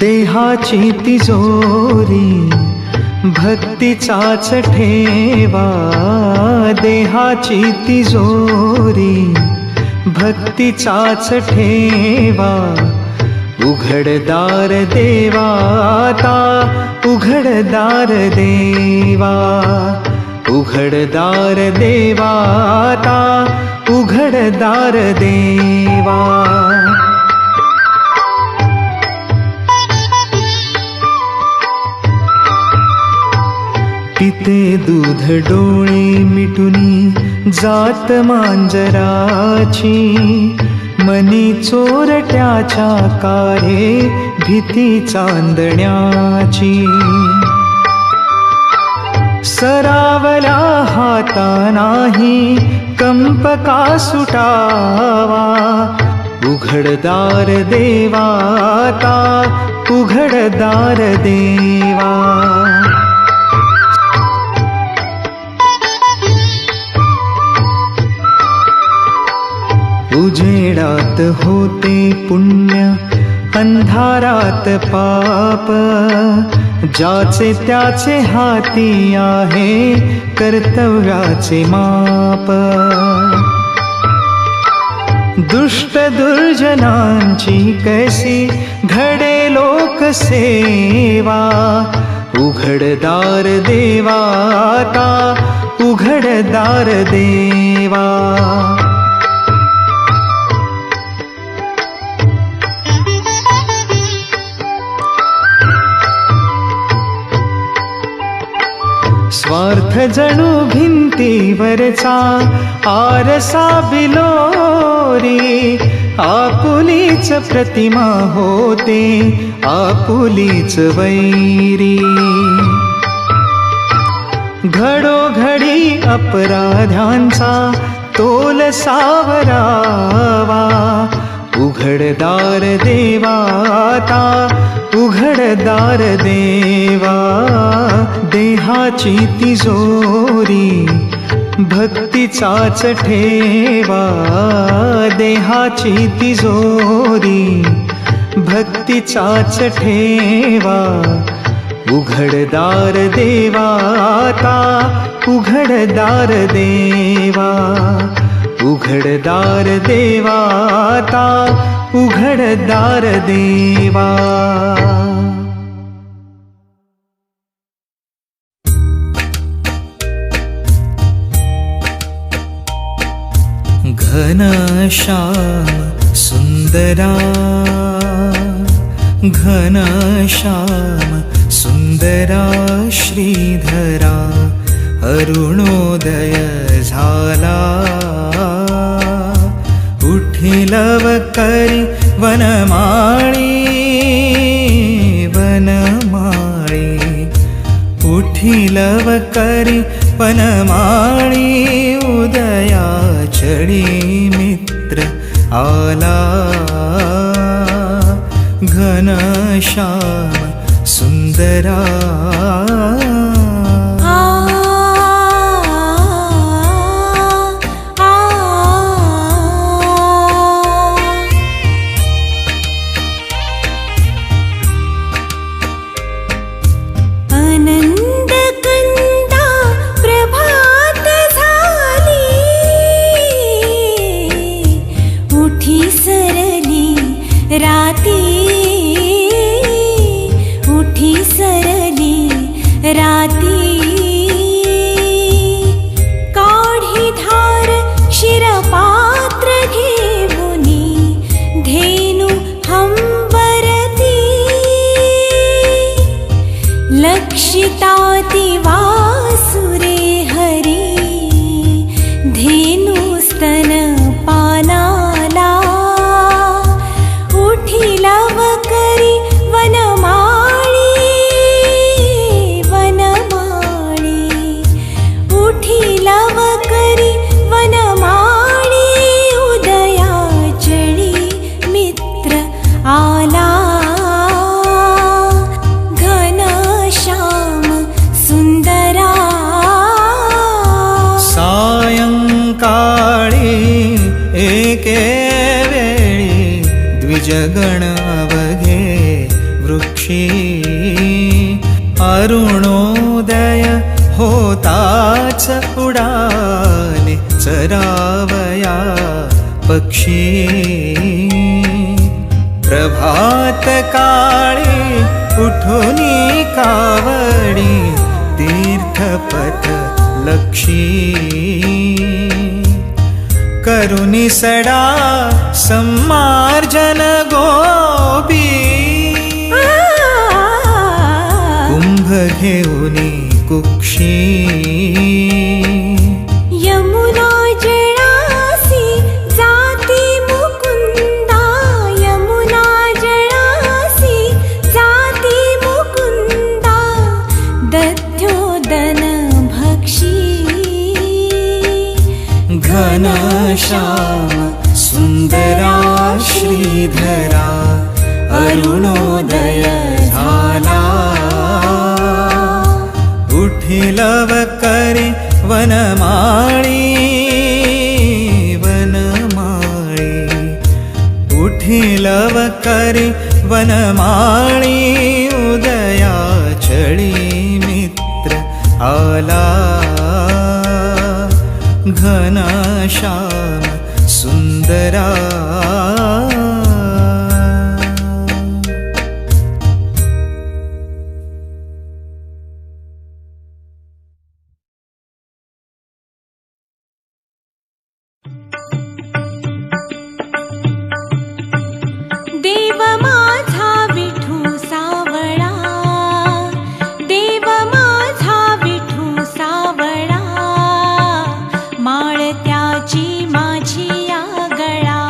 देहाची तिजोरी भक्तीचाच ठेवा, देहाची तिजोरी भक्तीचाच ठेवा. उघडदार देवाता, उघडदार देवा, उघडदार देवाता, उघडदार देवा. पिते दूध डोळे मिटुनी जात मांजराची, मनी चोरट्याच्या कारे भीती चांदण्याची. सरावला हाता नाही कंप का सुटावा, उघडदार देवाता, उघडदार देवा. उजेडात होते पुण्य, अंधारात पाप, ज्याचे त्याचे हाती आहे कर्तव्याचे माप. दुष्ट दुर्जनांची कैसी घडे लोकसेवा, उघडदार देवाता, उघडदार देवा. स्वार्थ जणू भिंतीवरचा आरसा बिलोरी, आपुलीच प्रतिमा होते आपुलीच वैरी. घडोघडी अपराध्यांचा तोल सावरावा, उघडदार देवाता, उघडदार देवा. देहाची तिजोरी भक्तीचाच ठेवा, देहाची तिजोरी भक्तीचाच ठेवा. उघडदार देवाता, उघडदार देवा, उघडदार देवाता, उघडदार देवा. घनश्याम सुंदरा, घनश्याम सुंदरा श्रीधरा, अरुणोदय झाला. उठिलव करी वनमाळी, वनमाळी, उठिलव करी वनमाळी. उदया चढी मित्र आला, घनश्याम सुंदरा. राती उठी सरली राती, काढी धार शिरपात्र घेऊनी, धेनु हंबरती. लक्षिताति वासुरे हरी, धेनु स्तन पानाला. उठिलव करी वनमाळी, वनमाळी, उठिलव करी वनमाळी. उदया चढी मित्र आला, घनश्याम सुंदरा. सायंकाळी एके वेळी द्विजगण अवघे वृक्षी अरुणोदय होताच उडाले चरावया पक्षी प्रभात काळी उठुनी कावडी तीर्थपथ लक्षी करुणी सडा सम्मार्जन गोपी कुंभ घेऊनी कुक्षी यमुना जळासी जाती मुकुंदा यमुना जळासी जाती मुकुंदा दध्योदन भक्षी घनश्याम सुंदरा श्रीधरा अरुणोदय झाला उठिलव करी वनमाळी उठिलव करी वनमाळी उदया चळी मित्र आला घनश्याम सुंदरा देव माझा विठू सावळा देव माझा विठू सावळा माळ त्याची माझी या गळा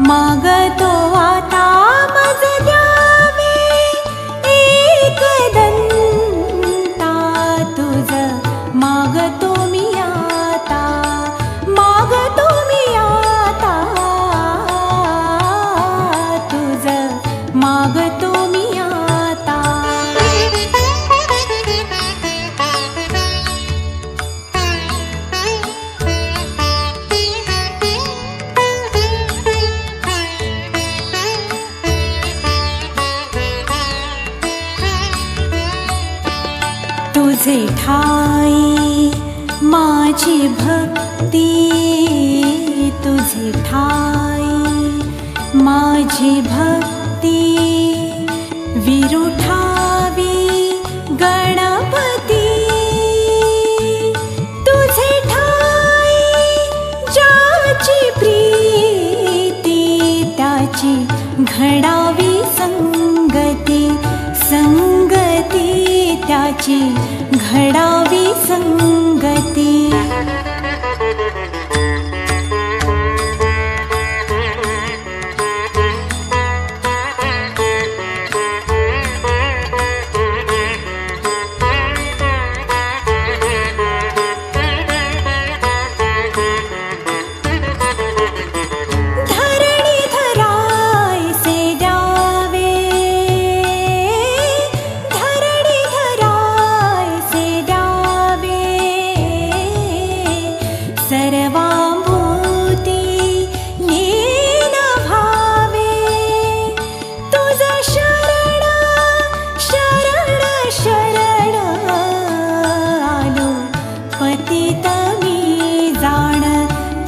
मागतो आता मज द्यावे एकदंता तुझ मागतो मी आता मागतो मी आता तुझ मागतो मी आता तुझे ठाई माझी भक्ती तुझे ठाई माझी भक्ती विरुठावी गणपती तुझे ठाई ज्याची प्रीती त्याची घडावी संगती संगती त्याची घडावी संगती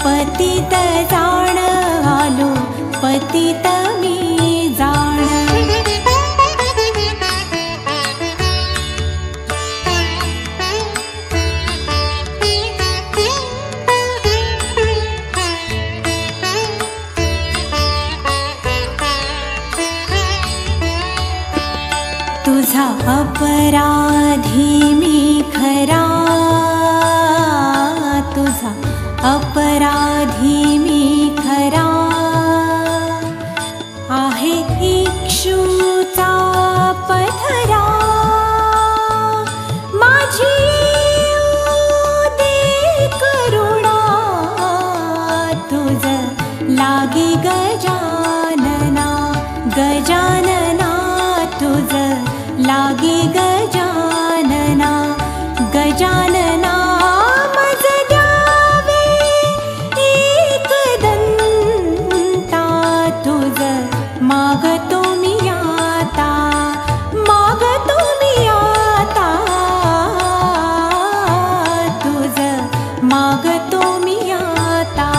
पतित जाण आलो पतित मी जाण तुझा अपराधी मी खरा तुझा अपराधी मी खरा आहे इक्षुचा पथरा माझी दे करुणा तुझ लागी गजानना गजानना तुझ लागी गजानना गजानना मागतो मी आता मागतो मी आता तुझ मागतो मी आता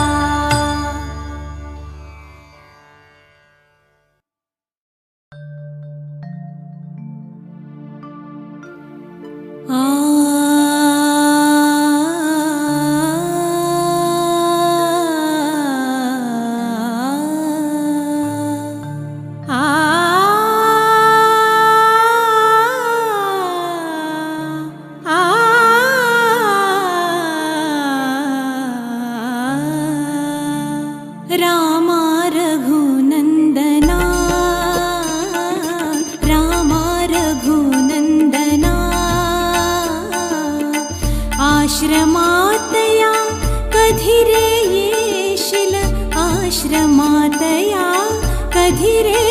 रामा रघुनंदना रामा रघुनंदना आश्रमातया कधी रे येशील आश्रमातया कधी रे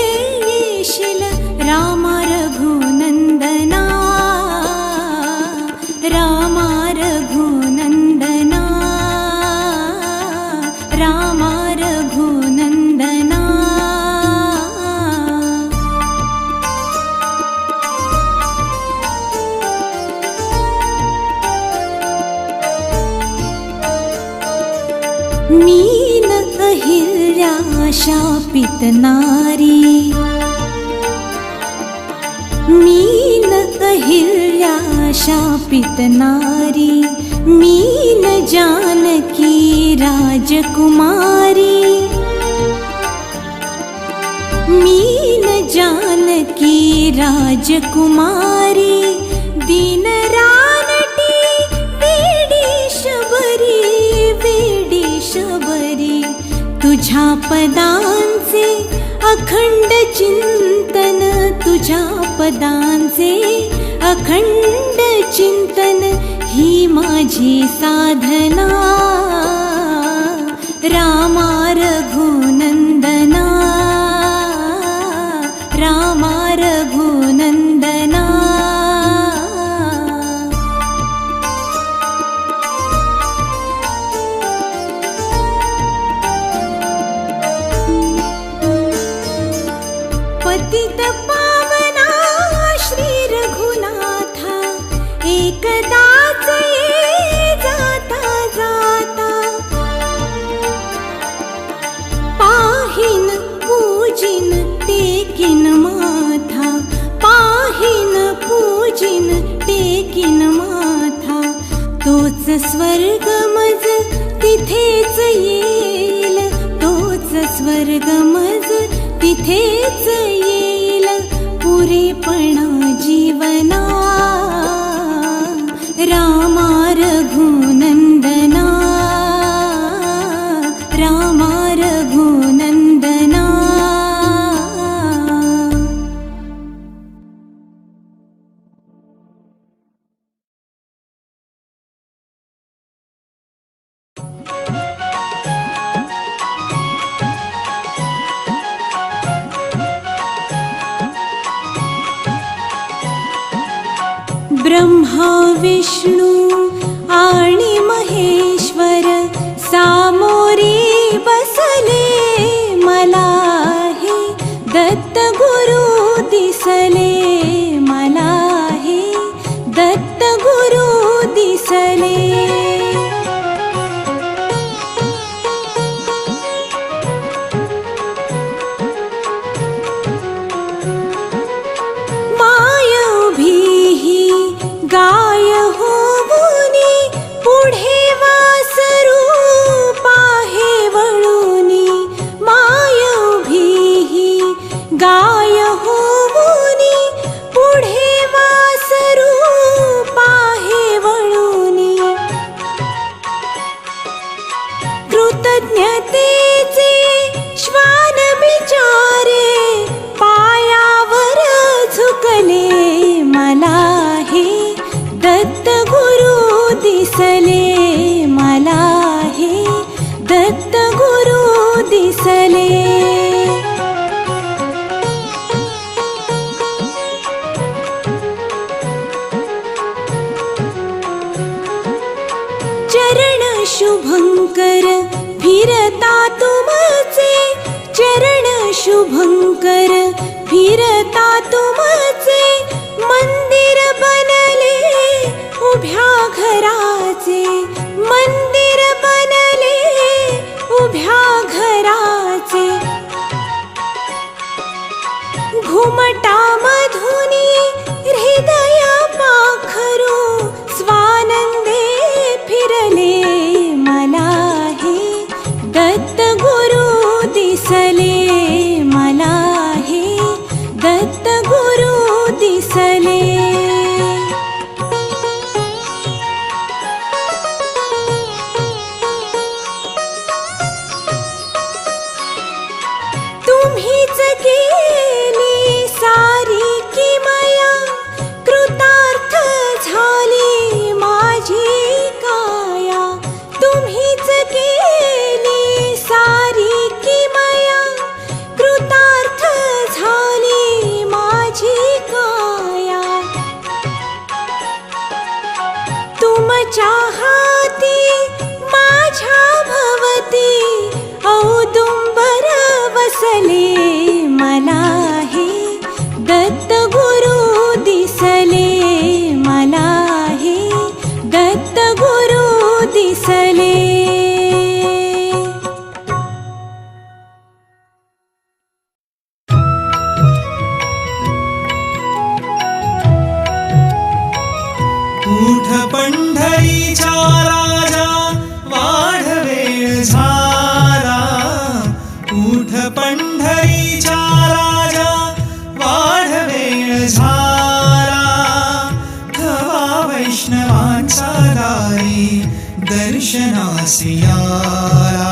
येशील रामा रघुनंदना रामा रघुनंदना रामा रघुनंदना मीन अहिल्या शापित नारी मीन अहिल्या शापित नारी मीन जानकी राजकुमारी मीन जानकी राजकुमारी दीन रानटी वेडी शबरी तुझ्या पदांचा नामाचे अखंड चिंतन, तुझ्या पदांचे अखंड चिंतन ही माझी साधना. रामा रघुनंदना, रामा रघुनंदना. पतित पावना श्री रघुनाथा, एकदाच ये जाता जाता. पाहिन पूजिन टेकिन माथा, पाहिन पूजिन टेकिन माथा. तोच स्वर्ग मज तिथेच येईल, तोच स्वर्ग मज तिथेच येईल. पुरेपणा जीवना. रामा रघुनंदना, रामा रघुनंदना. ब्रह्मा विष्णू आणि महेश्वर सामोरी बसले मला हे. दत्त गुरु दिसले मला हे, दत्त गुरु दिसले. गाय होऊनी पुढे वासरू पाहे वळूनी. माय भीही गाय होऊनी पुढे वासरू पाहे वळूनी. कृतज्ञतेचे श्वान बिचारे पायावर झुकले मला हे. दत्त गुरु दिसले मला हे, दत्त गुरु दिसले. चरण शुभंकर फिरता तुमचे, चरण शुभंकर फिरता तुमचे. मंदिर बनले उभ्या घराचे, मंदिर बनले उभ्या घराचे. घुमटा मधुनी हृदय पाखरू स्वानंदे फिरले मला हे. दत्त गुरु दिसले मला हे, दत्त गुरु दिसले. तुम्हीच केली सारी किमया, कृतार्थ झाली माझी काया. तुम्हीच केली सारी किमया, कृतार्थ झाली माझी काया. तुमच्या हाती माझ्या भवती औदुंबर वसले मला हे. दत्त गुरु दिसले मला हे, दत्त गुरु दिसले. उठ पंढरीचा राजा वाढवेळ झाला. उठ पंढरीचा राजा वाढवेळ झाला. थवा वैष्णवांचा दारी दर्शनासी आला.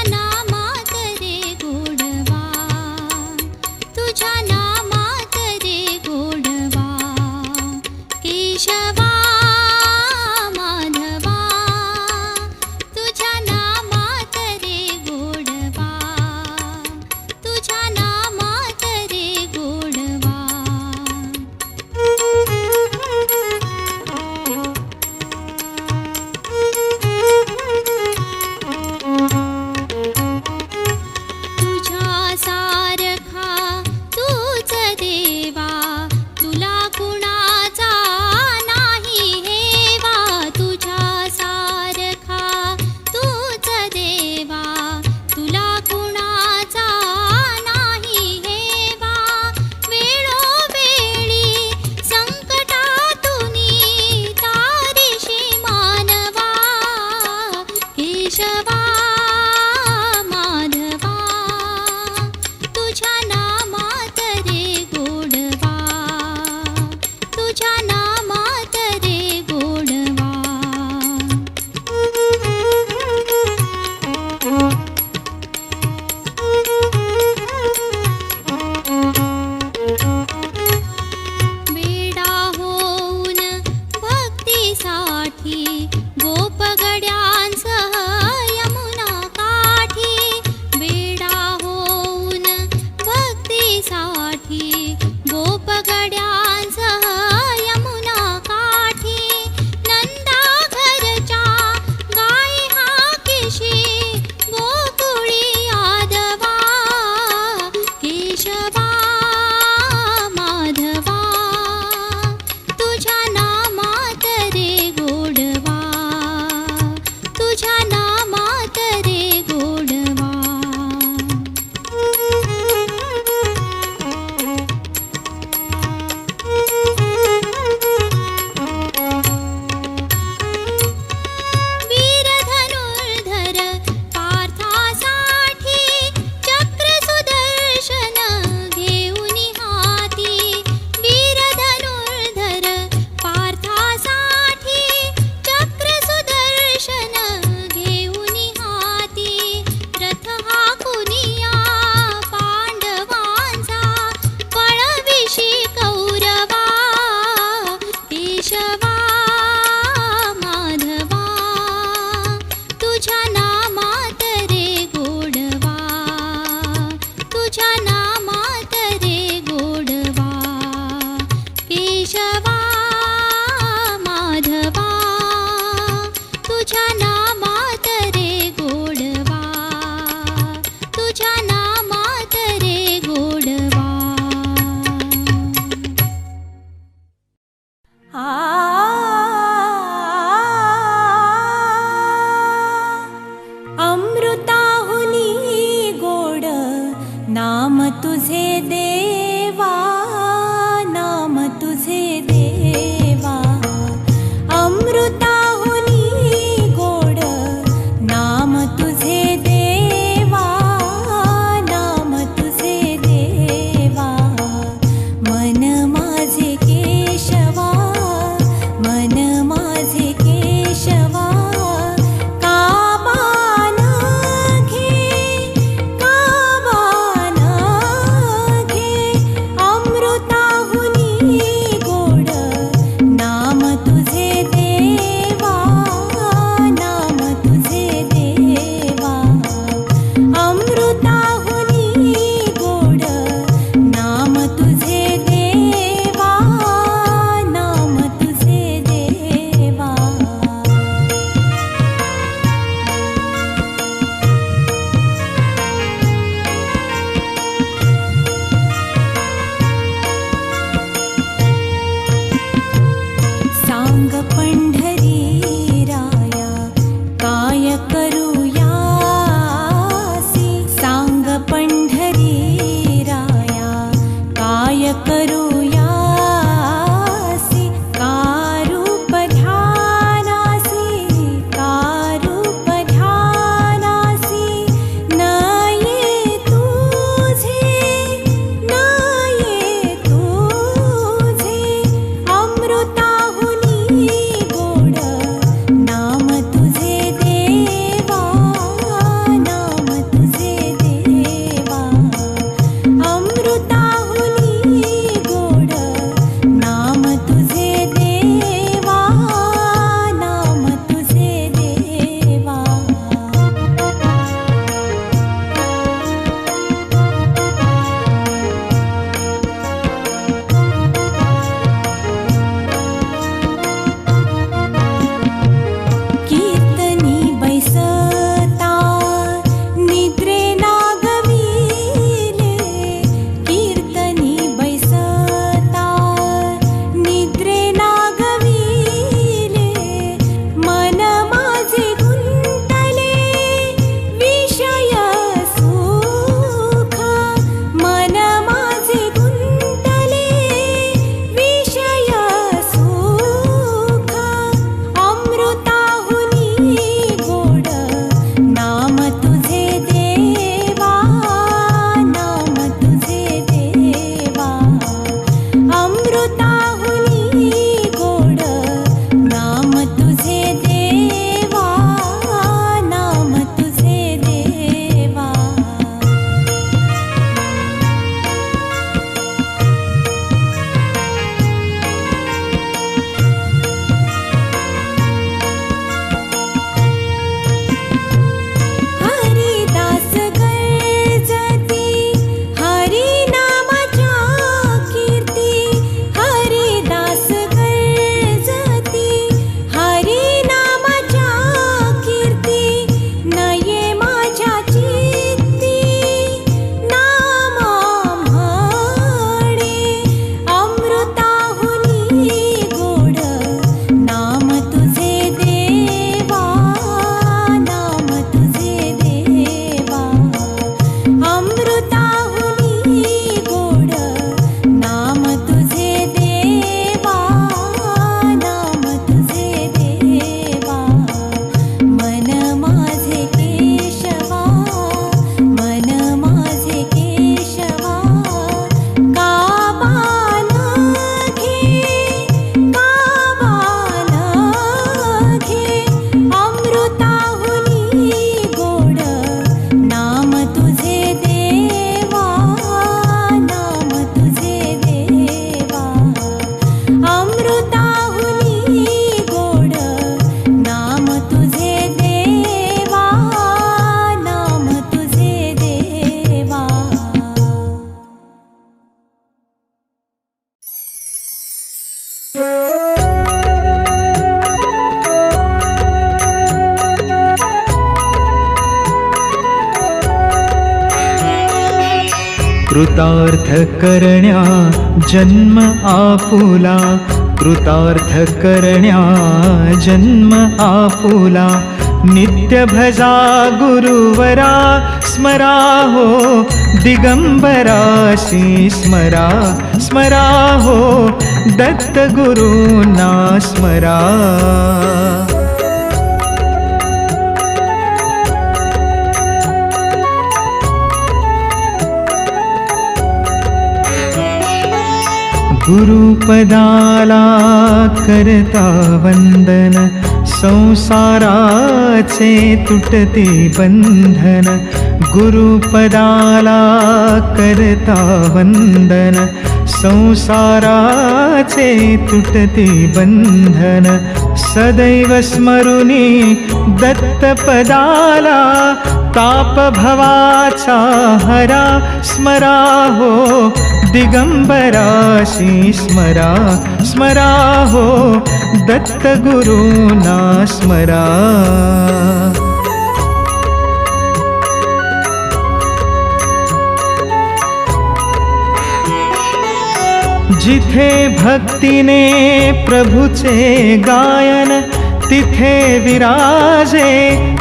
नामात रे गोडवा तुझ्या कृतार्थ करण्या जन्म आपुला, कृतार्थ करण्या जन्म आपुला. नित्य भजा गुरुवरा स्मरा हो, दिगंबरासी स्मरा स्मरा हो, दत्त गुरुना स्मरा. गुरुपदाला करता वंदन, संसाराचे तुटते बंधन. गुरुपदाला करता वंदन, संसाराचे तुटते बंधन. सदैव स्मरुनी दत्तपदाला, ताप भवाचा हरा स्मरा हो, दिगंबरासी स्मरा स्मरा हो, दत्त गुरुना स्मरा. जिथे भक्तीने प्रभूचे गायन, तिथे विराजे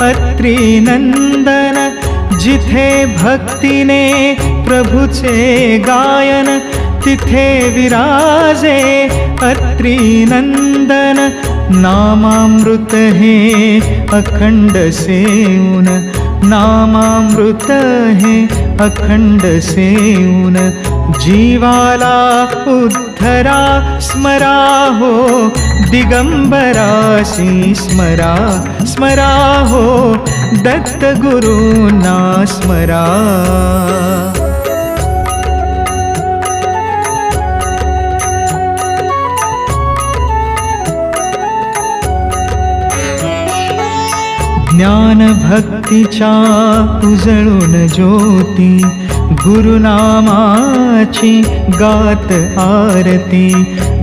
अत्री नंदन. जिथे भक्तीने प्रभूचे गायन, तिथे विराजे अत्री नंदन. नामामृत हे अखंड सेऊन, नामामृत हे अखंड सेऊन. जीवाला उद्धरा स्मरा हो, दिगंबरासी स्मरा स्मरा हो, दत्त गुरुना स्मरा. ज्ञान भक्तीच्या उजळून ज्योती, गुरुनामाची गात आरती.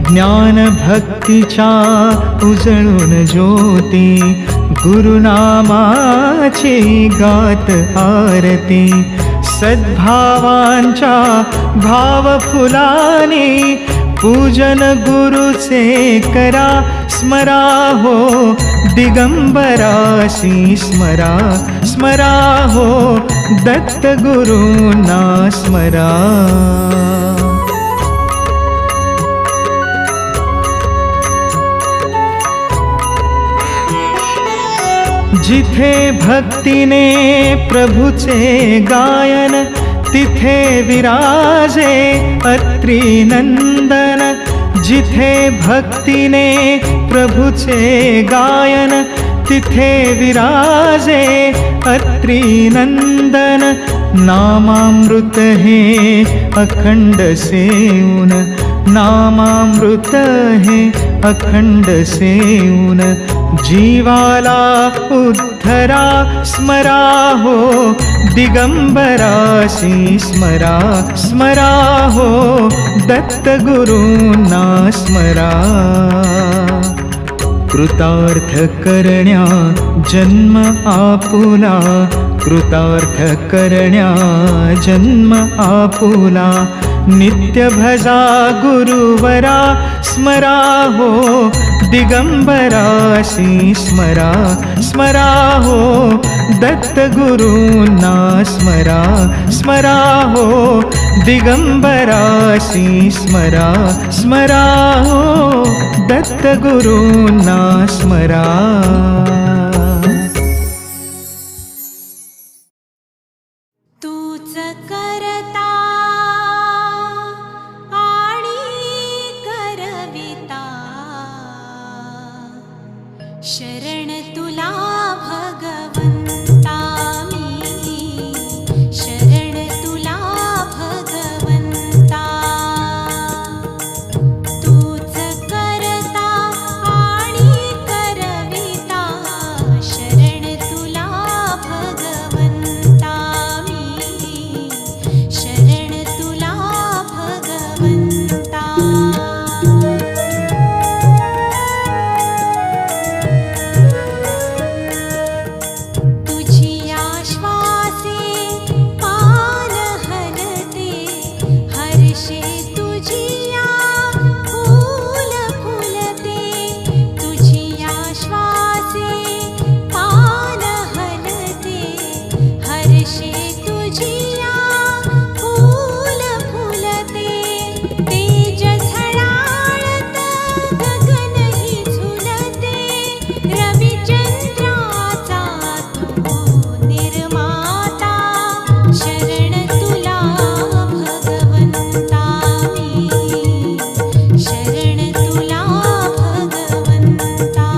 ज्ञान भक्तीच्या उजळून ज्योती, गुरुनामाची गात आरती. सद्भावांच्या भावफुलानी, पूजन गुरुचे करा स्मरा हो, दिगंबरासी स्मरा स्मरा हो, दत्त गुरुना स्मरा. जिथे भक्तीने प्रभूचे गायन, तिथे विराजे अत्री नंदन. जिथे भक्तीने प्रभूचे गायन, तिथे विराजे अत्री नंदन. नामामृत हे अखंड सेऊन, नामामृत हे अखंड सेऊन. जीवाला उद्धरा स्मरा हो, दिगंबरासी स्मरा स्मरा हो, दत्त गुरुना स्मरा. कृतार्थ करण्या जन्म आपुला, कृतार्थ करण्या जन्म आपुला. नित्य भजा गुरुवरा स्मरा हो, दिगंबरासी स्मरा स्मरा हो, दत्त गुरुना स्मरा स्मरा हो, दिगंबरासी स्मरा स्मरा हो, दत्त गुरुना स्मरा. तूच करता आणि करविता, शरण तुला भगवंता मी, शरण तुला भगवंता. तूच करता आणि करविता, शरण तुला भगवंता मी, कशे तुझिया फूल फुलते तेज झळाळत गगनही झुलते रविचंद्राचा तू निर्माता शरण तुला भगवंता मी शरण तुला भगवंता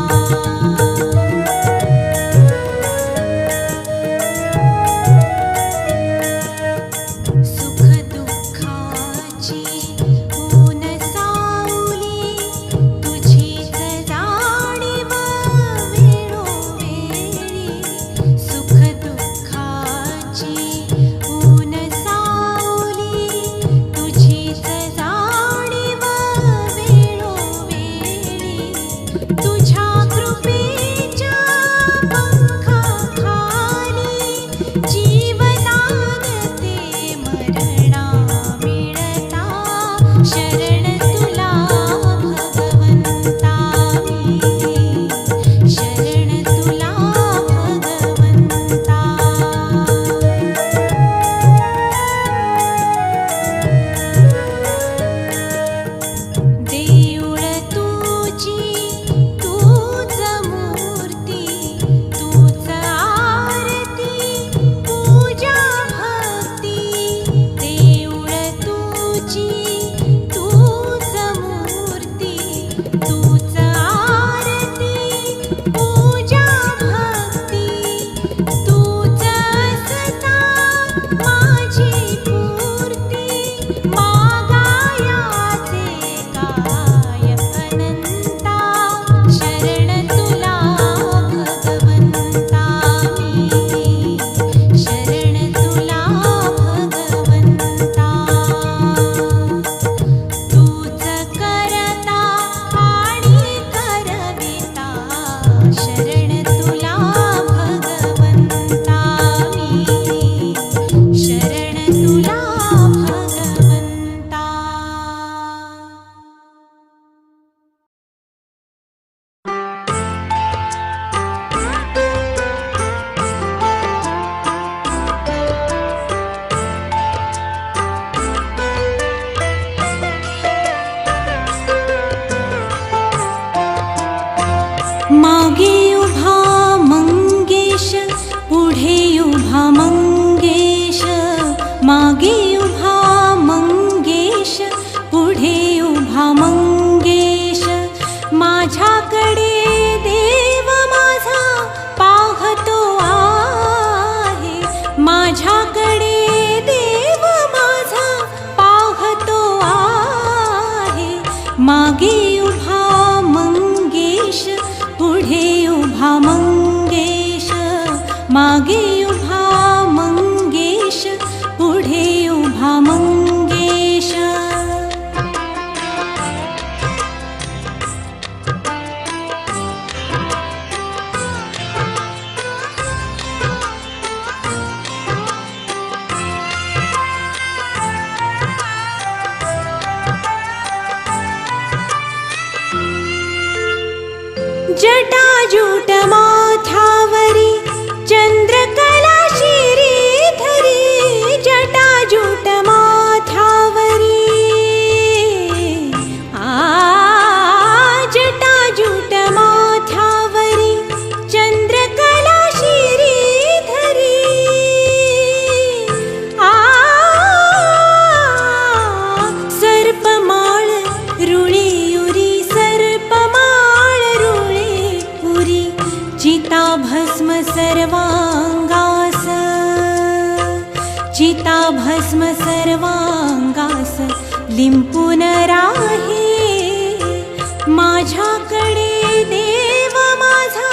सुख दुःखाची ऊन सावली तुझीच जाणीव वेळोवेळी सुख दुःखाची ऊन सावली तुझीच जाणीव वेळोवेळी तुझ्या कृपेच्या पंखाखाली जीवदान ते मरणा मिळता शरण तुला भगवंता मी शरण तुला भगवंता देऊळ तुझी तूच मूर्ती तूच आरती पूजा भक्ती देऊळ तुझी तूच मूर्ती तूच आरती पूजा भक्ती तूच असता माझी पूर्ती मागायाचे काय अनंता शरण तुला भगवंता मी शरण तुला भगवंता तूच करता आणि करविता शरण तुला भगवंता मी शरण तुला भगवंता मागे उभा मंगेश पुढे उभा मंगेश मागे उभा मंगेश पुढे उभा मंगेश माझ्याकडे देव माझा पाहतो आहे माझ्याकडे देव माझा पाहतो आहे मागे उभा मंगेश पुढे उभा मंगेश मागे उभा मंगेश पुढे उभा मंगेश जटाजूट माथ्यावरी चंद्रकला शिरीधरी जटाजूट माथ्यावरी जटाजूट माथ्यावरी चंद्रकला शिरीधरी सर्पमाळ रुळीयुरी सर्पमाळ रुळीपुरी चिता भस्म सर्वांगास चिता भस्म सर्वांगास लिंपून राहे माझ्याकडे देव माझा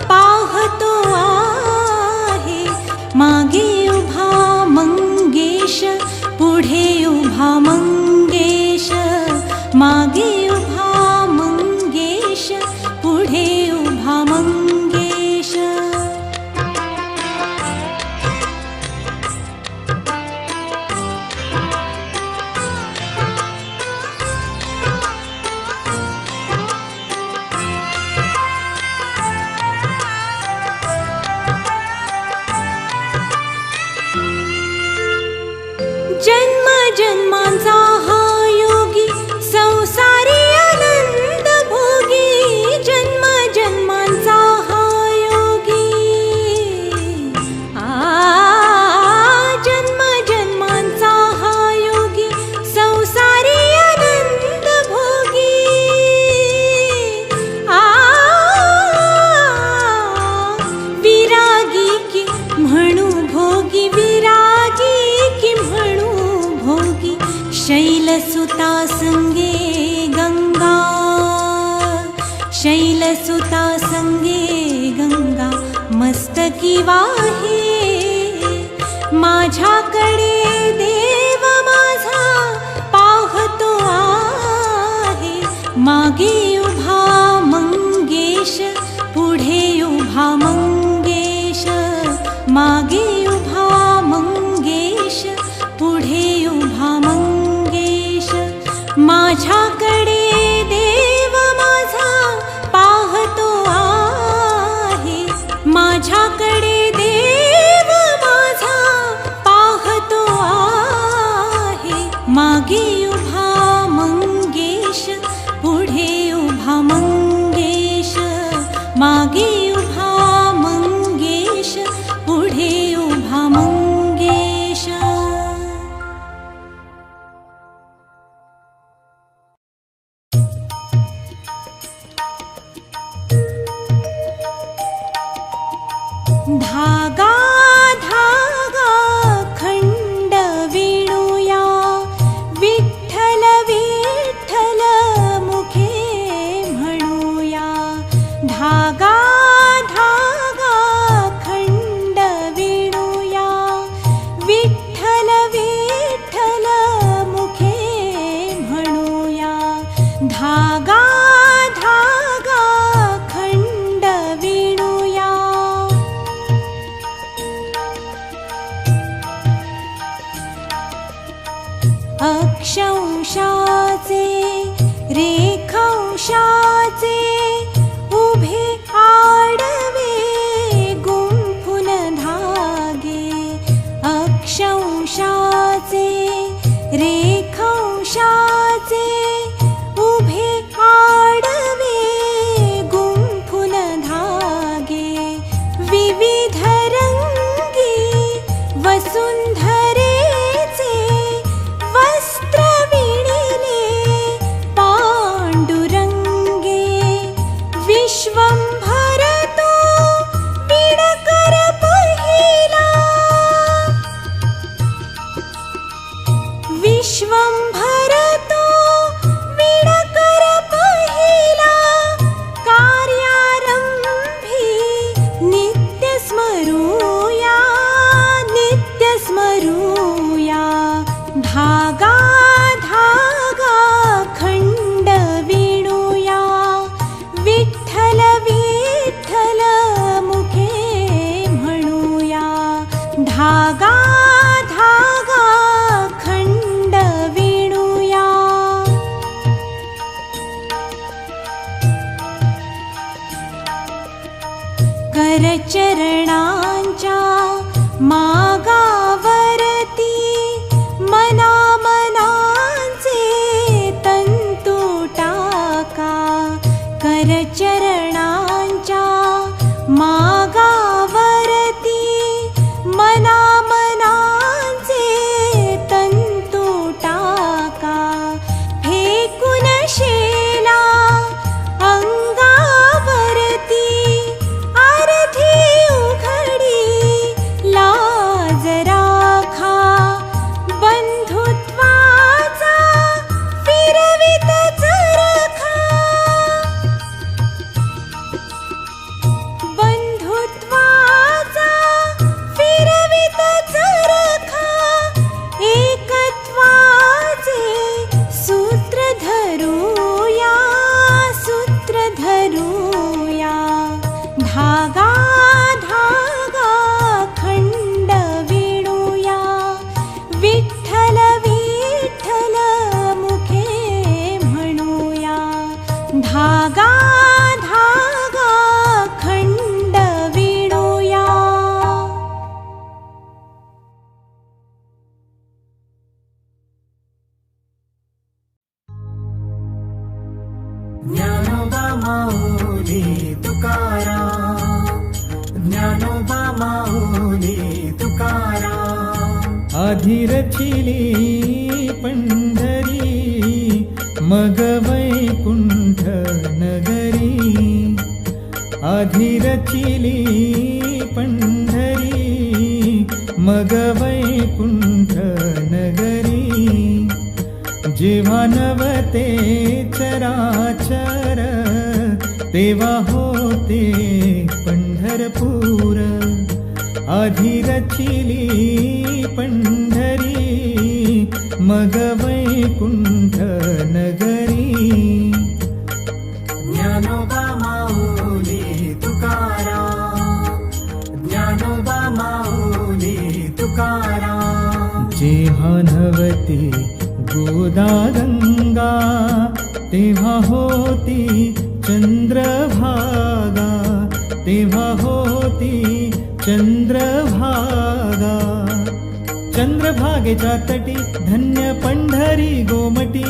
पाहतो आहे मागे उभा मंगेश पुढे उभा मंगेश मागे उभा मंगेश पुढे उभा मंगेश जन्मांचा हा योगी संसारी आनंद भोगी जन्म जन्मांचा हा योगी जन्म जन्मांचा हा योगी संसारी आनंद भोगी विरागी की म्हणू भोगी विरागी की म्हणू भोगी शैलसुता संगे गंगा शैलसुता संगे गंगा मस्तकी वाहे माझ्याकडे देव माझा पाहतो आहे मागे उभा मंगेश पुढे उभा मंगेश मागे उभा मंगेश पुढे उभा मंगेश माझ्याकडे देव माझा पाहतो आहे माझ्याकडे देव माझा पाहतो आहे मागे उभा मंगेश पुढे उभा मंगेश मागे उभा मंगेश पुढे उभा मंगेश धागा धागा खंड विणूया विठ्ठल विठ्ठल मुखे म्हणूया धागा धागा खंड विणूया विठ्ठल विठ्ठल मुखे म्हणूया धागा धागा खंड विणूया अक्षांशाचे रेखांशाचे उभे आडवे गुंफून धागे अक्षांशाचे रेखांशाचे उभे आडवे गुंफून धागे विविध रंगी वसुंधरेचे वस्त्र विणिले पांडुरंगे विश्वंभर तो विणकर पहिला विश्वंभर तो विणकर पहिला कार्यारंभी नित्य स्मरूया धागा धागा खंड विणूया विठ्ठल विठ्ठल मुखे म्हणूया धागा धागा खंड विणूया करचरणांच्या मागावरती मना मनांचे तंतू टाका करचरणांच्या मागावरती मना मनांचे तंतू टाका फेकून शेला अंगावरती अर्धी उघड आधी रचिली पंढरी मग वैकुंठ नगरी आधी रचिली पंढरी मग वैकुंठ नगरी जेव्हा नवते चराचर तेव्हा होते पंढरपूर आधी रचिली पंढरी मग वैकुंठ नगरी ज्ञानोबा माऊली तुकाराम ज्ञानोबा माऊली तुकाराम जेव्हा नवती गोदा गंगा तेव्हा होती चंद्रभागा तेव्हा होती चंद्रभागा चंद्रभागेच्या तटी धन्य पंढरी गोमटी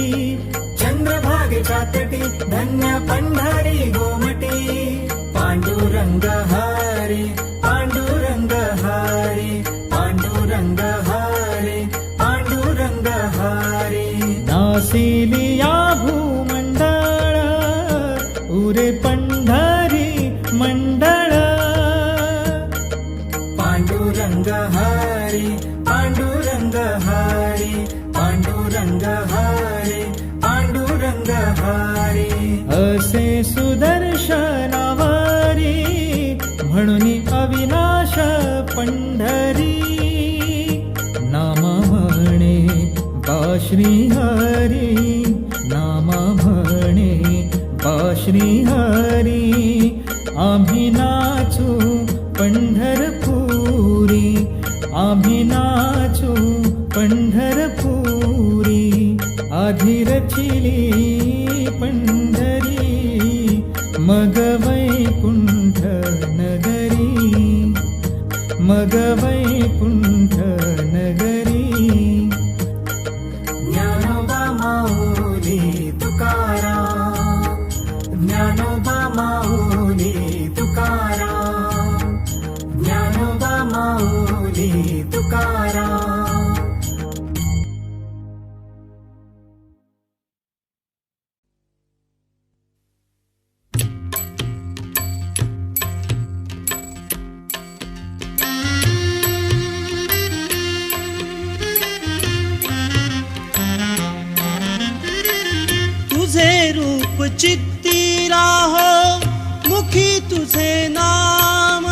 चंद्रभागेच्या तटी धन्य पंढरी गोमटी पांडुरंग हरी पांडुरंग हरी पांडुरंग हरी पांडुरंग हरी नासिली या भूमंडळ उरे पंढरी मंडळ पांडुरंग हरी पांडुरंग हरी पांडुरंग हरी पांडुरंग हरी असे सुदर्शनावरी म्हणून अविनाश पंढरी नाम म्हणे बा श्री हरी नाम म्हणे बा श्री हरी आम्ही नाचू पंढरपुरी आम्ही नाचू पंढरपुरी आधी रचिली पंढरी मग वैकुंठ नगरी मग वैकुंठ नगरी ज्ञानोबा माऊली तुकाराम ज्ञानोबा माऊली तुकाराम ज्ञानोबा माऊली तुकाराम तुझे रूप चित्ती राहो मुखी तुझे नाम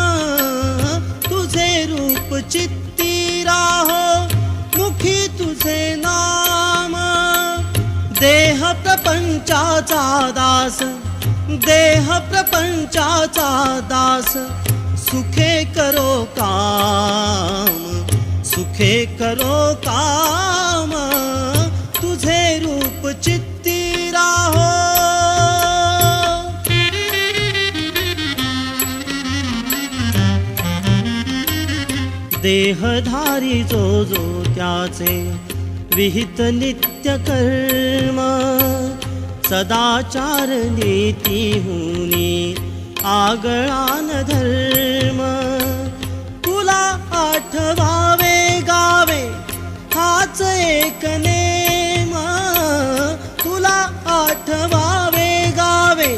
तुझे रूप चित्ती राहो मुखी तुझे नाम देह प्रपंचाचा दास देह प्रपंचाचा दास सुखे करो काम सुखे करो काम तुझे रूप चित्ती राहो देहधारी जो जो त्याचे विहित नित्य कर्म सदाचार नीती हुनी आगळान धर्म तुला आठवावे गावे हाच एक नेम तुला आठवावे गावे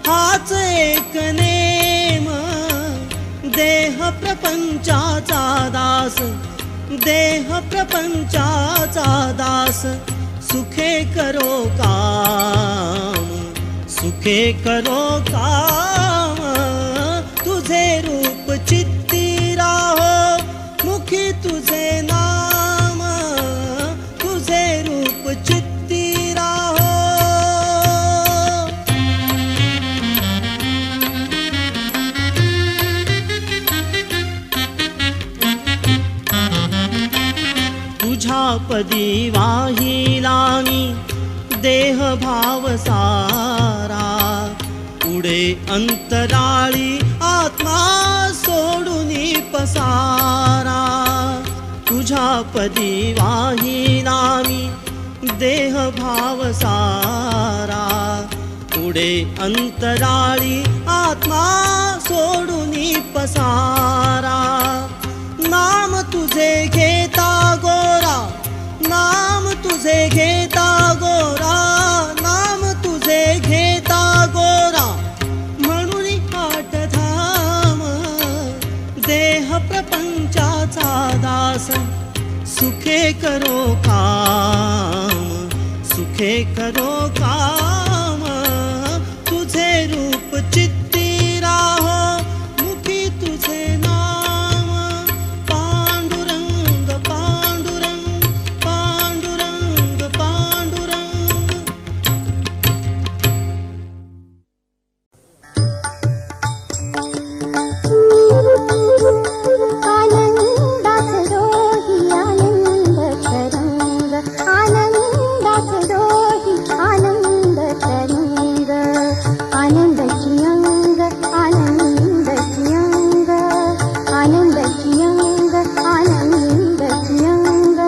हाच एक नेम देह प्रपंचाचा दास देह प्रपंचाचा दास सुखे करो काम सुखे करो काम तुझे रूप चित्ती राहो मुखी तुझे नाम तुझे रूप चित्ती राहो तुझ्या पदी वाहिला मी देह भाव सारा पुढे अंतराळी आत्मा सोडूनी पसारा तुझ्या पदी वाहिला मी देह भाव सारा पुढे अंतराळी आत्मा सोडूनी पसारा नाम तुझे घेता गो तुझे घेता गोरा, नाम तुझे घेता गोरा, म्हणून आठ धाम देह प्रपंचाचा दास, सुखे करो काम, सुखे करो काम, तुझे रूप चित्ती राहो, मुखी तुझे नाम, पांडुरंग पांडुरंग पांडुरंग पांडुरंग. आनंदाच डोही आनंद तरंग, आनंदाच डोही आनंद तरंग, आनंदाची अंग, आनंदाची अंग, आनंदाची अंग, आनंदाची अंग,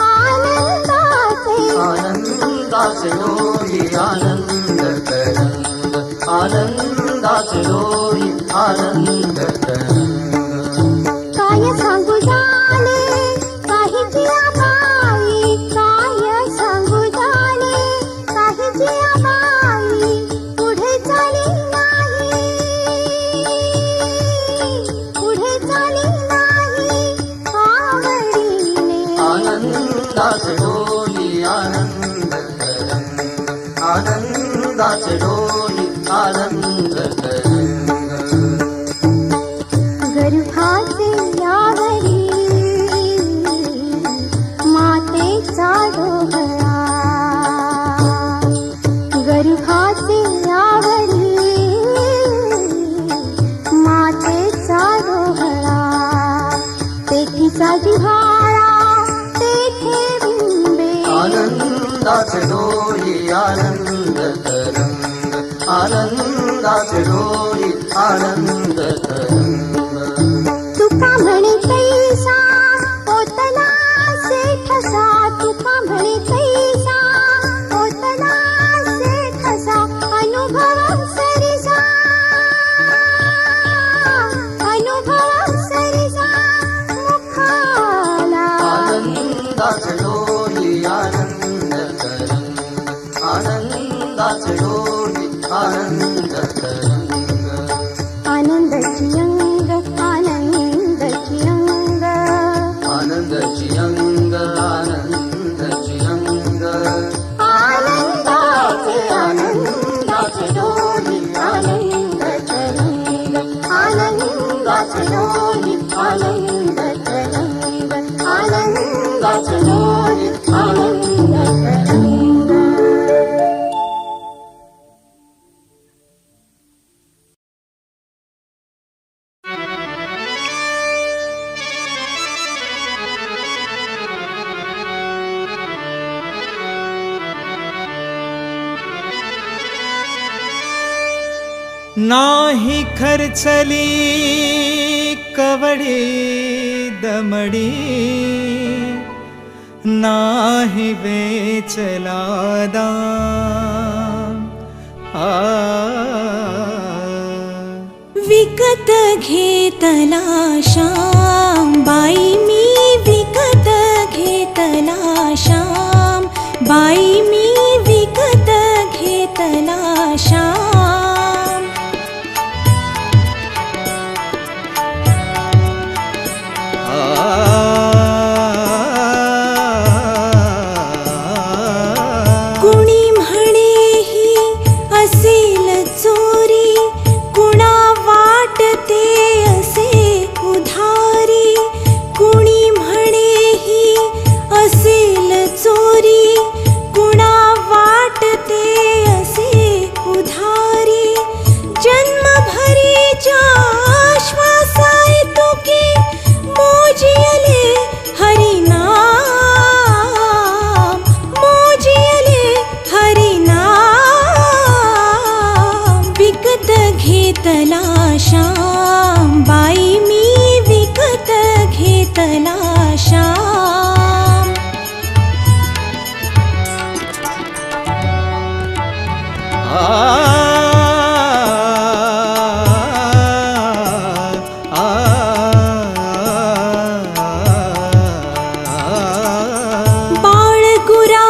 आनंदाचे आनंदाचे डोही आनंद तरंग, आनंदाचे डोही आनंद तरंग. काय सांगू झाले काहीची आबाई, काय सांगू झाले काहीची आबाई, पुढे चाली नाही, पुढे चाली नाही आवडीने. आनंदाचे डोही आनंद तरंग, आनंदाचे डोही आनंद तरंग. गर्भाचे यावरी मातेचा डोहळा, गर्भाचे यावरी मातेचा डोहळा, तेथीचा जिव्हाळा तेथे बिंबे. आनंदाचे डोही आनंद तरंग, आनंदाचे डोही आनंद तरंग. तुका म्हणे कैसा ओतला सेठसा, तुका म्हणे कैसा ओतला सेठसा, अनुभव सरिसा, अनुभव सरिसा मुखाला. आनंदाचे डोही आनंद तरंग, आनंदाचे डोही आनंद तरंग. आनंदाची अंग, आनंदाची अंग, आनंदाची अंग, आनंदाची अंग. आनंदाचे आनंदाचे डोही आनंद तरंग, आनंदाचे डोही आनंद तरंग, आनंदाचे डोही आनंद तरंग. नाही खर्चली कवडी दमडी, नाही वेचला दाम. विकत घेतला श्याम, बाई मी विकत घेतला श्याम, बाई मी विकत घेतला श्याम. कुणी म्हणे ही असेल चोरी, कुणा वाटते असे उधारी, कुणी म्हणे ही असेल चोरी, कुणा वाटते असे उधारी. जन्मभरीच्या श्वासाय तुके मोजियले हरिनाम, मोजियले हरिनाम. विकत घेतला श्याम, बाई मी विकत घेतला श्याम. बाळगुरा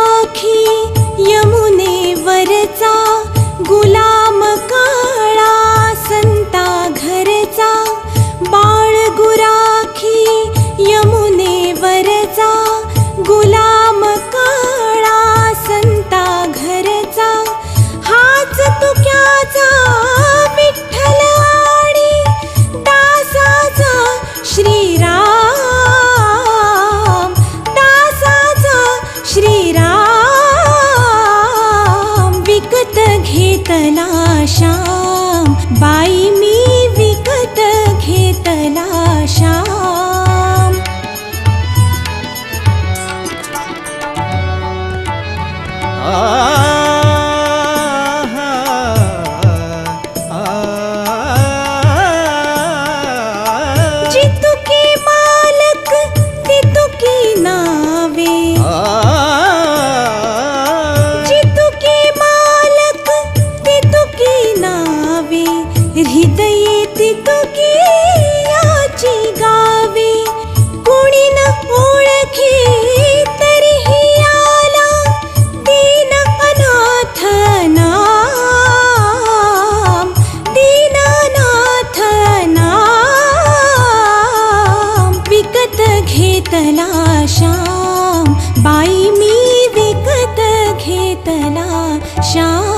दुखी तरीही आला दीन अनाथ नाम, दीनानाथ नाम. विकत घेतला श्याम, बाई मी विकत घेतला श्याम.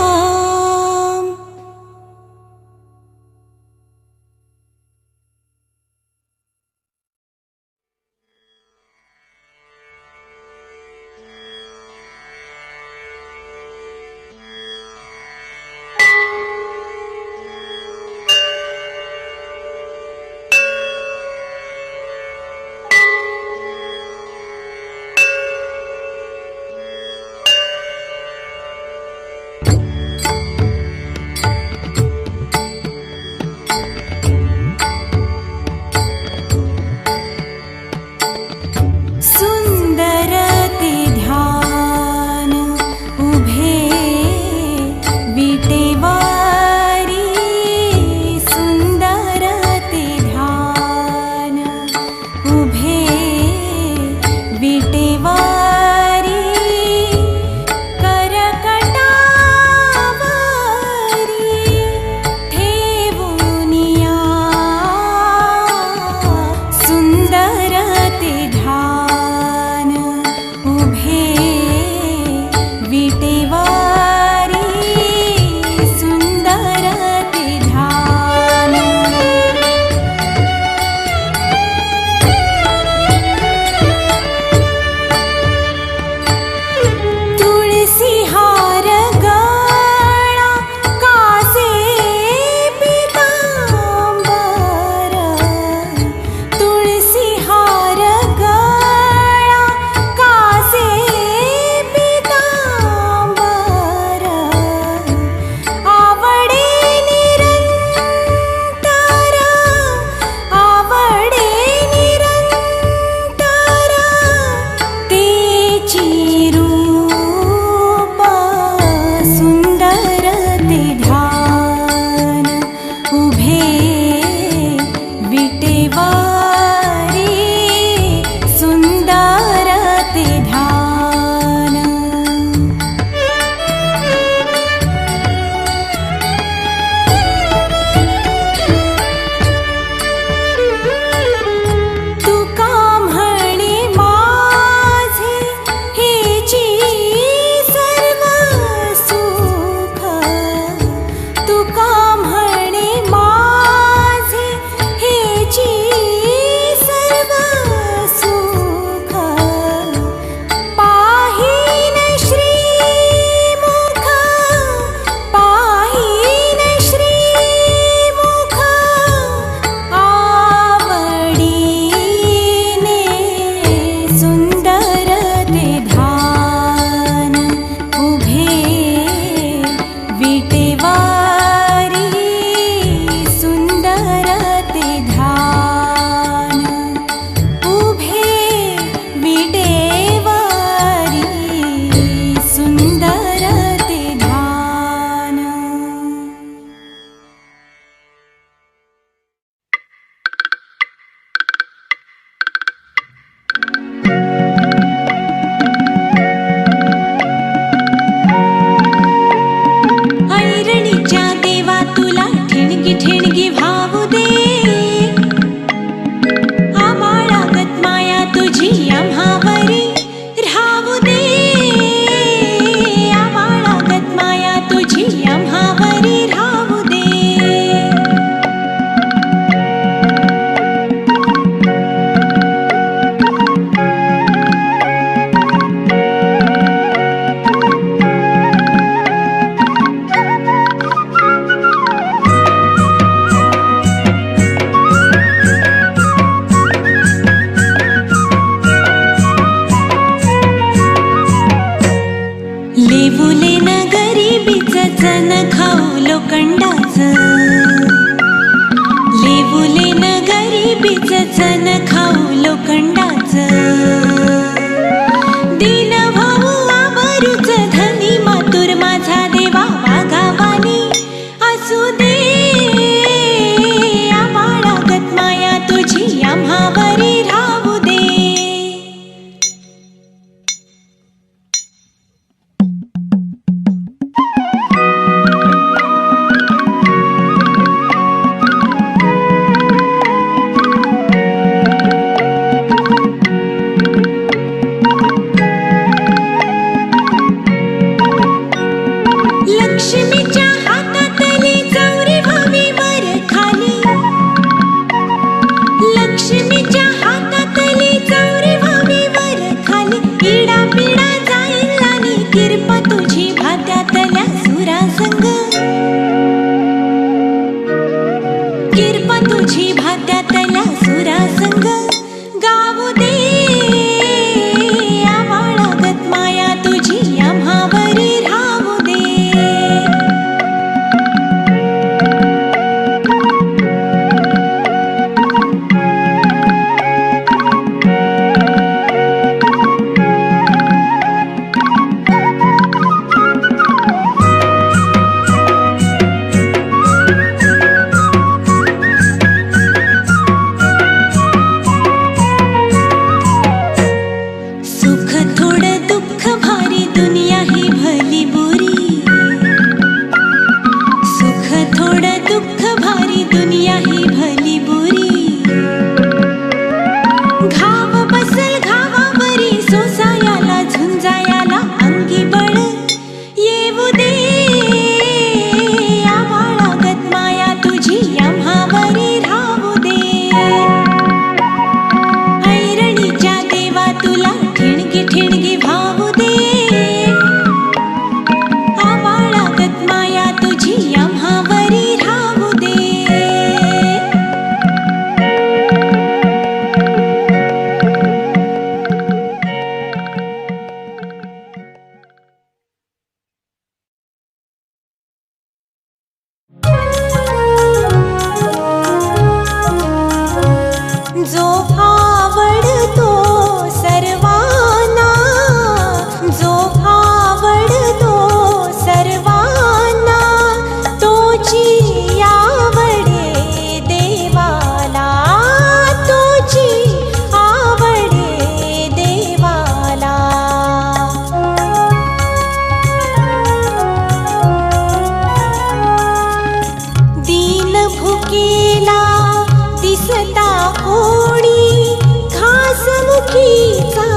मुखीचा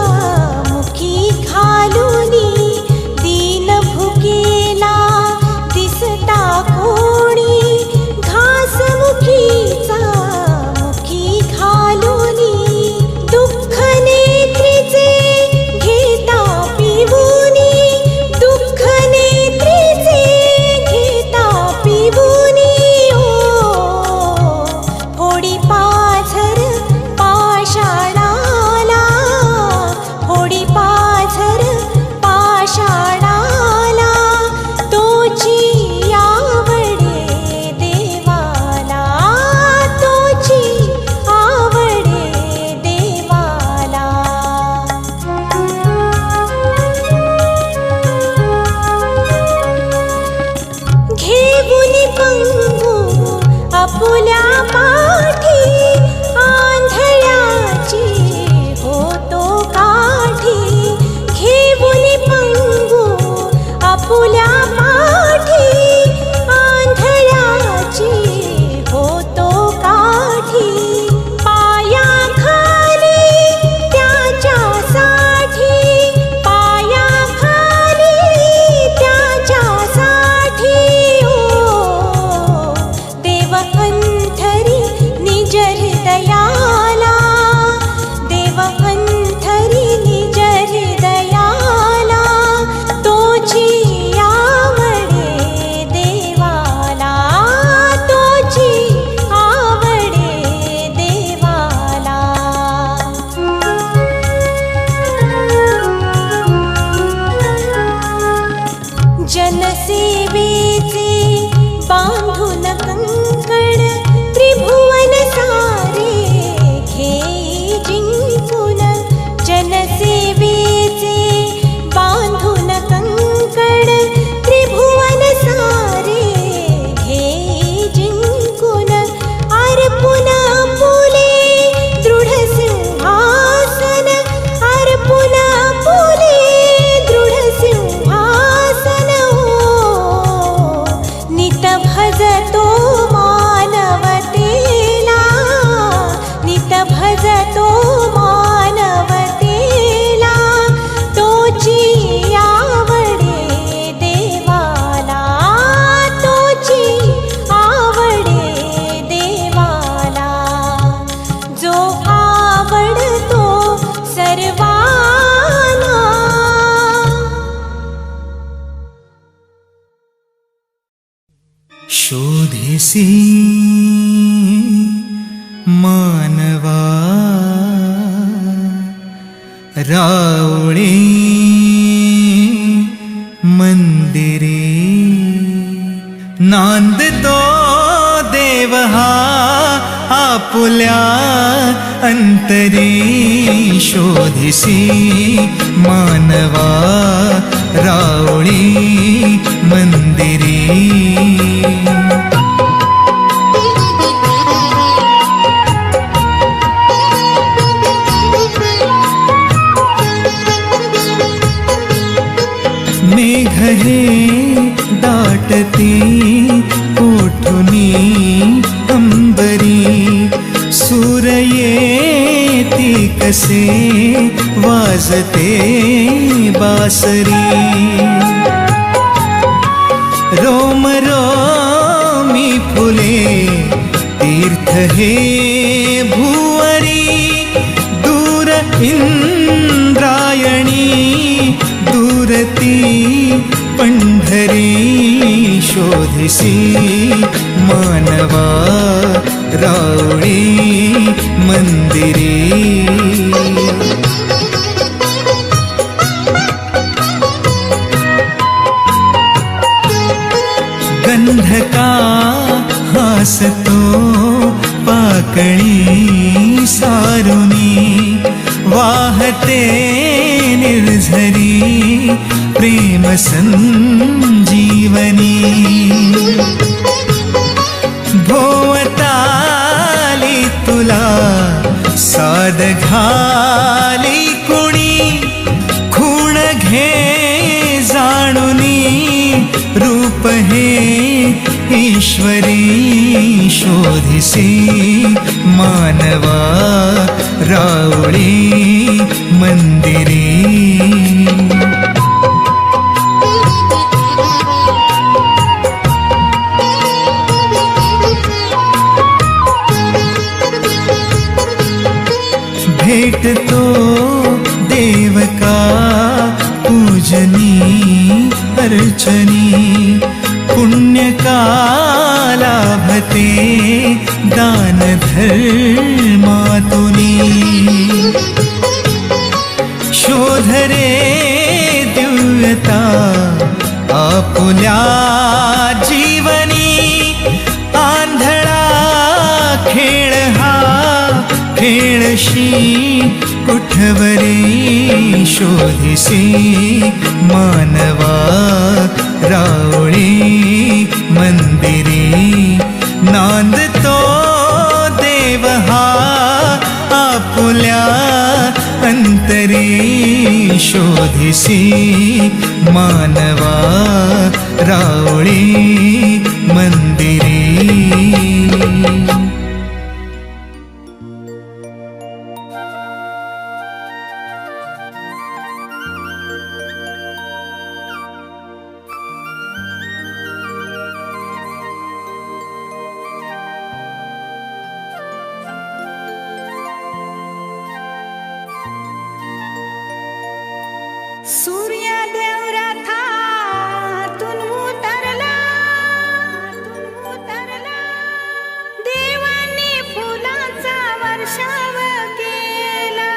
मुखी घालुनी दीन भुकेला दिसता कोणी घास मुखीचा मुखी घालुनी दुःख नेत्रीचे घेता पिवुनी दुःख नेत्रीचे घेता पिवुनी ओ फोडी पाझर पाषाणाला फोडी पाझर पाषाणाला तोची आवडे देवाला तोची आवडे देवाला घेऊनी पंगू आपुल्या पाठी आंधळ्याची होतो काठी घेऊनी पंगू आपुल्या पाठी आंधळ्याची होतो काठी पायाखाली त्याच्यासाठी पायाखाली त्याच्यासाठी ओ देव अंथरी निज हृदयाला देव अंथरी निज हृदयाला तोची आवडे देवाला तोची आवडे देवाला जनसेवेचे बांधून कंकण त्रिभुवन सारे घेई जिंकून जनसेवेचे बांधून कंकण त्रिभुवन सारे घेई जिंकून अर्पुन आपुले दृढ सिंहासन अर्पुन आपुले दृढ सिंहासन ओ नित भजतो मानवतेला नित भजतो मानवतेला तोची आवडे देवाला तोची आवडे देवाला जो आवडतो सर्वांना शोधिसी मानवा रावळे मंदिरे नांदतो देव हा आपुल्या अंतरी शोधिसी मानवा रावळी मंदिरे मेघ हे दाटती कोठुनी अंबरी सूर येती कसे वाजते बासरी रोम रोमी फुले तीर्थ हे भुवरी दूर इंद्रायणी दूरती पंढरी शोधिसी मानवा रावळी मंदिरे गंधका हासतो पाकळी सारुनी वाहते निर्झरी प्रेम संजीवनी भोवताली तुला साद घाली कुणी खूण घे जाणुनी रूप हे ईश्वरी शोधिसी मानवा रावळी शोध रे दिव्यता आपुल्या जीवनी आंधळा खेळ हा खेळशी कुठवरी शोधिसी मानवा रावळी मंदिरी नांदतो देव हा आपुल्या अंतरी शोधिसी मानवा रावळी मंदिरी. सूर्यदेव रथातून उतरला, देवाने फुलांचा वर्षाव केला,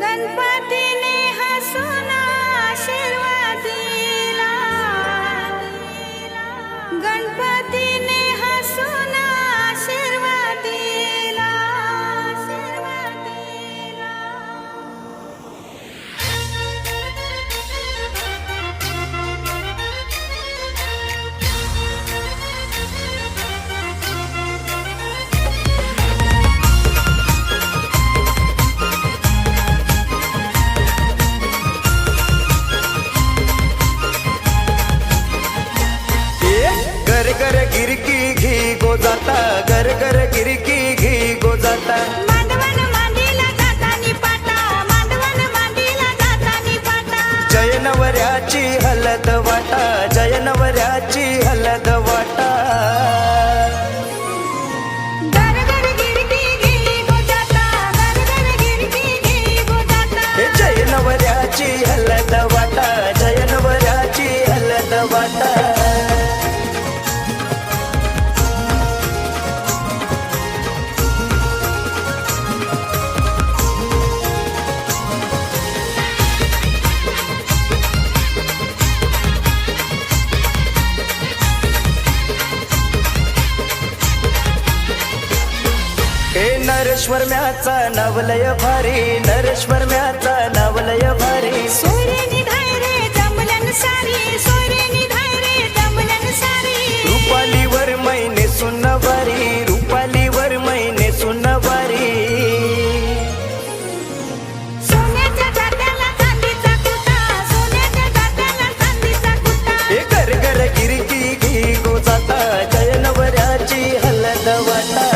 गणपतीने हसून आशीर्वाद दिला, गणपतीने हसून आशीर्वाद दिला, आशीर्वाद दिला. गर गर गिरकी घी गो जाता, गर गर गिरकी घी गो जाता. मांडवण मांडीला जातानी पाटा, मांडवण मांडीला जातानी पाटा. जय नवऱ्याची हलद वाटा, जय नवऱ्याची हलद वाटा. गरगर गिरकी घे गो जाता, गरगर गिरकी घे गो जाता. हे जय नवऱ्याची हलद वाटा, जय नवऱ्याची हलद वाटा. हे नरेश्वर म्याचा नवलय भारी, नरेश्वर म्याचा नवलय भारी. सोयरेनी धायरे जमलन सारी, सोयरेनी धायरे जमलन सारी. रुपालीवर मैने सुनवारी, रुपालीवर मैने सुनवारी. सोन्याच्या जात्याला चांदीचा कुटा, सोन्याच्या जात्याला चांदीचा कुटा. हे गर गर गिरकी घी गो जाता, जय नवऱ्याची हलद वाटा.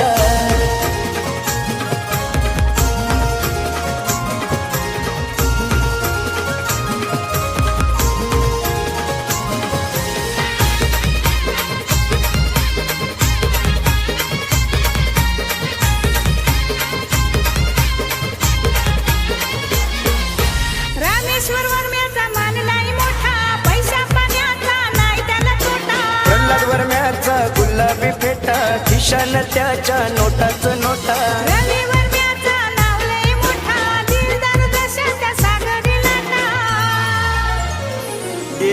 रामेश्वर वर्म्याचा मानलाय मोठा, पैसा पाण्याचा नाही त्याला तोटा. प्रल्हाद वर्म्याचा गुलाबी फेटा, खिशान त्याच्या नोटाच नोटा. रवी वर्म्याचा नाव लय मोठा, दिलदार दशाच्या सागरी लाटा.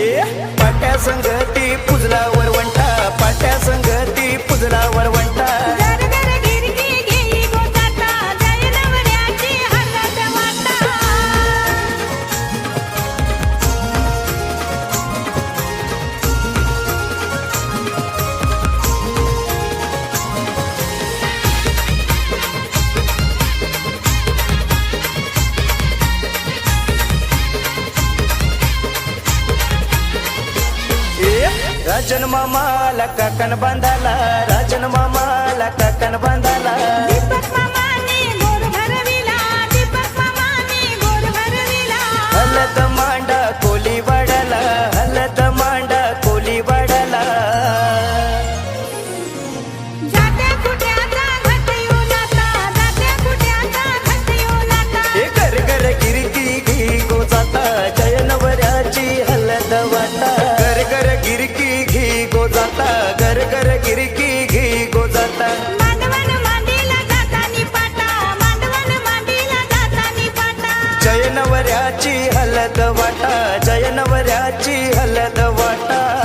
ए पाट्या संगती पुजला वरवंटा, पाट्या संगती पुजला वरवंटा. गरगर गिरगी घेई गो जाता, जय नवऱ्याची हलद वाटा. राजन मामाला काकण बांधाला, राजन मामाला काकण बांधाला. दीपक मामाने गोर भरविला, दीपक मामाने गोर भरविला. हलद मांडा कोली वाडाला, हलद मांडा कोली वाडाला. जात्या कुट्याचा घट येऊन आता, जात्या कुट्याचा घट येऊन आता. हे गर गर गिरकी घी गो जाता, जय नवऱ्याची हलद वाटा. गर गर गिरकी घी गो जाता, गर गर गिरकी घी गो जाता. मांडवण मांडीला जातानी पाटा, मांडवण मांडीला जातानी पाटा. हलद वाटा जय नवऱ्याची हलद वाटा